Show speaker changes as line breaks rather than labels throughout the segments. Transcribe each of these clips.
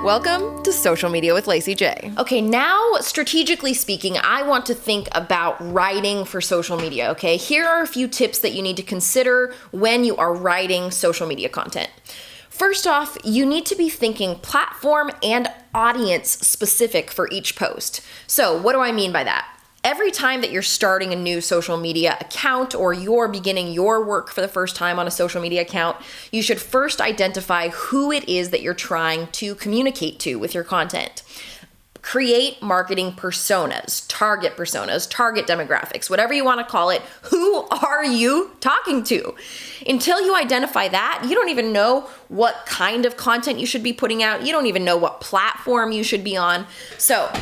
Welcome to Social Media with Lacey J. Okay, now strategically speaking, I want to think about writing for social media, okay? Here are a few tips that you need to consider when you are writing social media content. First off, you need to be thinking platform and audience specific for each post. So what do I mean by that? Every time that you're starting a new social media account or you're beginning your work for the first time on a social media account, you should first identify who it is that you're trying to communicate to with your content. Create marketing personas, target demographics, whatever you want to call it. Who are you talking to? Until you identify that, you don't even know what kind of content you should be putting out. You don't even know what platform you should be on. So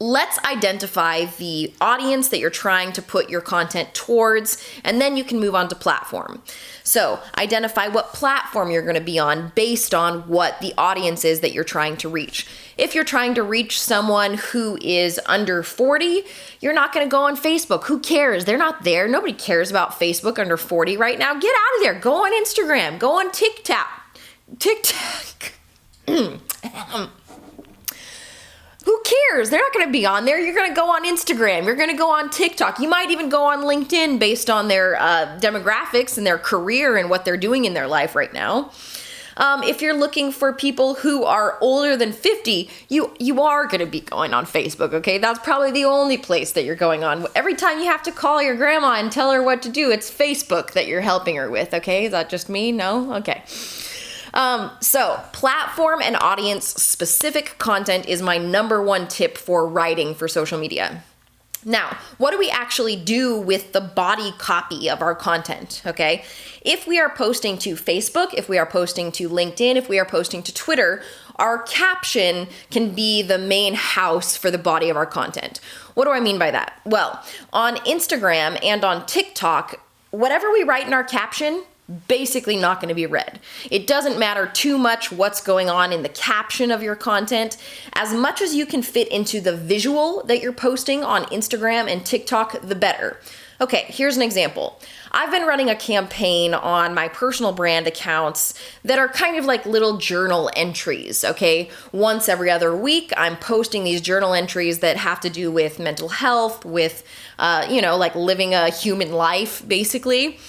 let's identify the audience that you're trying to put your content towards, and then you can move on to platform. So identify what platform you're going to be on based on what the audience is that you're trying to reach. If you're trying to reach someone who is under 40, you're not going to go on Facebook. Who cares? They're not there. Nobody cares about Facebook under 40 right now. Get out of there. Go on Instagram. Go on TikTok. Who cares? They're not going to be on there. You're going to go on Instagram. You're going to go on TikTok. You might even go on LinkedIn based on their demographics and their career and what they're doing in their life right now. If you're looking for people who are older than 50, you are going to be going on Facebook, okay? That's probably the only place that you're going on. Every time you have to call your grandma and tell her what to do, it's Facebook that you're helping her with, okay? Is that just me? No? Okay. So platform and audience specific content is my number one tip for writing for social media. Now, what do we actually do with the body copy of our content? Okay. If we are posting to Facebook, if we are posting to LinkedIn, if we are posting to Twitter, our caption can be the main house for the body of our content. What do I mean by that? Well, on Instagram and on TikTok, whatever we write in our caption, basically not going to be read. It doesn't matter too much what's going on in the caption of your content. As much as you can fit into the visual that you're posting on Instagram and TikTok, the better. Okay, here's an example. I've been running a campaign on my personal brand accounts that are kind of like little journal entries, okay? Once every other week, I'm posting these journal entries that have to do with mental health, with, like living a human life, basically.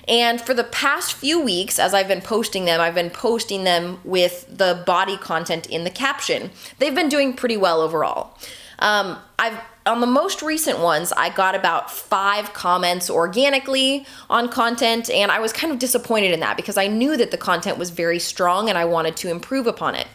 And for the past few weeks, as I've been posting them with the body content in the caption. They've been doing pretty well overall. On the most recent ones, I got about 5 comments organically on content, and I was kind of disappointed in that because I knew that the content was very strong and I wanted to improve upon it.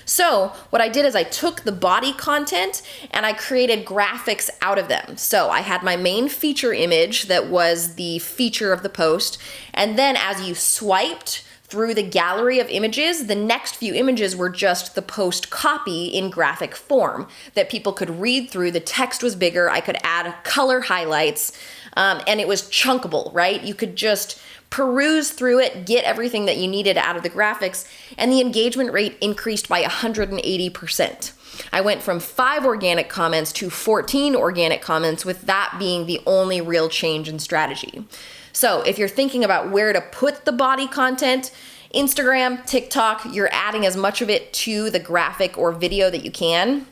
So what I did is I took the body content and I created graphics out of them. So I had my main feature image that was the feature of the post, and then as you swiped through the gallery of images, the next few images were just the post copy in graphic form that people could read through. The text was bigger. I could add color highlights, and it was chunkable, right? You could just peruse through it, get everything that you needed out of the graphics, and the engagement rate increased by 180%. I went from 5 organic comments to 14 organic comments, with that being the only real change in strategy. So if you're thinking about where to put the body content, Instagram, TikTok, you're adding as much of it to the graphic or video that you can.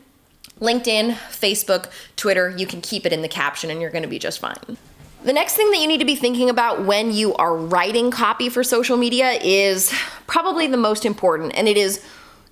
LinkedIn, Facebook, Twitter, you can keep it in the caption and you're going to be just fine. The next thing that you need to be thinking about when you are writing copy for social media is probably the most important, and it is,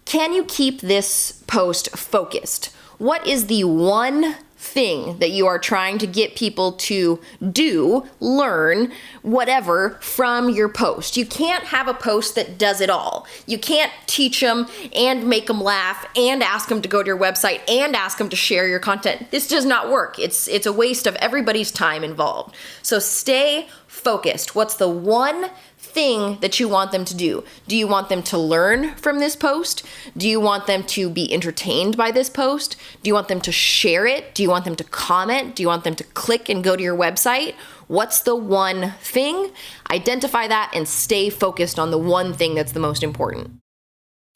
can you keep this post focused? What is the one thing that you are trying to get people to do, learn, whatever from your post? You can't have a post that does it all. You can't teach them and make them laugh and ask them to go to your website and ask them to share your content. This does not work. It's a waste of everybody's time involved. So stay focused. What's the one thing that you want them to do? Do you want them to learn from this post? Do you want them to be entertained by this post? Do you want them to share it? Do you want them to comment? Do you want them to click and go to your website? What's the one thing? Identify that and stay focused on the one thing that's the most important.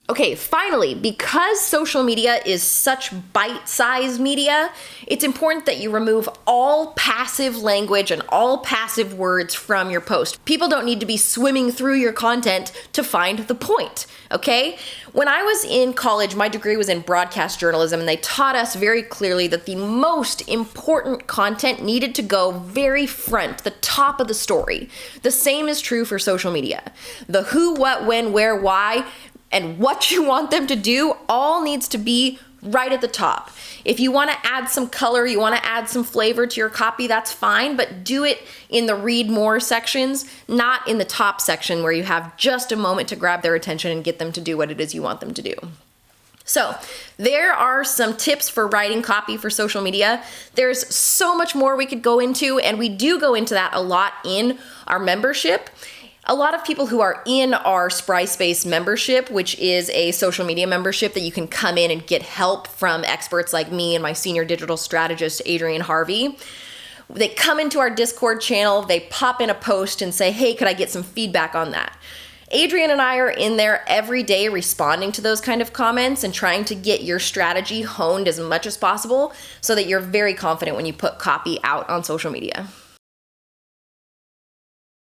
Okay, finally, because social media is such bite-sized media, it's important that you remove all passive language and all passive words from your post. People don't need to be swimming through your content to find the point, okay? When I was in college, my degree was in broadcast journalism, and they taught us very clearly that the most important content needed to go very front, the top of the story. The same is true for social media. The who, what, when, where, why, and what you want them to do all needs to be right at the top. If you want to add some color, you want to add some flavor to your copy, that's fine, but do it in the read more sections, not in the top section where you have just a moment to grab their attention and get them to do what it is you want them to do. So there are some tips for writing copy for social media. There's so much more we could go into, and we do go into that a lot in our membership. A lot of people who are in our Spry Space membership, which is a social media membership that you can come in and get help from experts like me and my senior digital strategist, Adrienne Harvey. They come into our Discord channel, they pop in a post and say, hey, could I get some feedback on that? Adrienne and I are in there every day responding to those kind of comments and trying to get your strategy honed as much as possible so that you're very confident when you put copy out on social media.